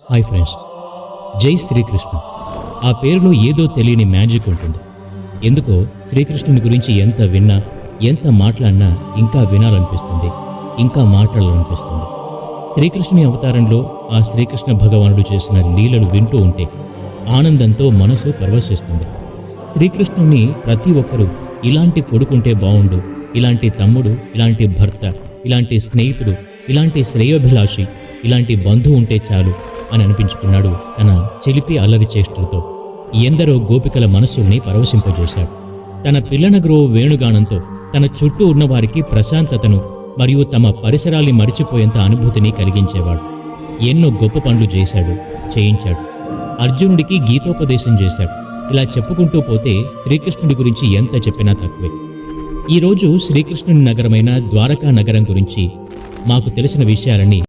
Hi friends, జై శ్రీకృష్ణ. ఆ పేరులో ఏదో తెలియని మ్యాజిక్ ఉంటుంది. ఎందుకో శ్రీకృష్ణుని గురించి ఎంత విన్నా, ఎంత మాట్లాడినా ఇంకా వినాలనిపిస్తుంది, ఇంకా మాట్లాడాలనిపిస్తుంది. శ్రీకృష్ణుని అవతారంలో ఆ శ్రీకృష్ణ భగవానుడు చేసిన లీలలు వింటూ ఉంటే ఆనందంతో మనసు పరవశిస్తుంది. శ్రీకృష్ణుని ప్రతి ఒక్కరూ ఇలాంటి కొడుకుంటే బావుండు, ఇలాంటి తమ్ముడు, ఇలాంటి భర్త, ఇలాంటి స్నేహితుడు, ఇలాంటి శ్రేయోభిలాషి, ఇలాంటి బంధువు ఉంటే చాలు అని అనిపించుకున్నాడు తన చిలిపి అల్లరి చేష్టలతో. ఎందరో గోపికల మనసుల్ని పరవశింపజేశాడు. తన పిల్లనగ్రో వేణుగానంతో తన చుట్టూ ఉన్నవారికి ప్రశాంతతను మరియు తమ పరిసరాల్ని మరిచిపోయేంత అనుభూతిని కలిగించేవాడు. ఎన్నో గొప్ప పనులు చేయించాడు. అర్జునుడికి గీతోపదేశం చేశాడు. ఇలా చెప్పుకుంటూ పోతే శ్రీకృష్ణుడి గురించి ఎంత చెప్పినా తక్కువే. ఈరోజు శ్రీకృష్ణుని నగరమైన ద్వారకా నగరం గురించి మాకు తెలిసిన విషయాలన్నీ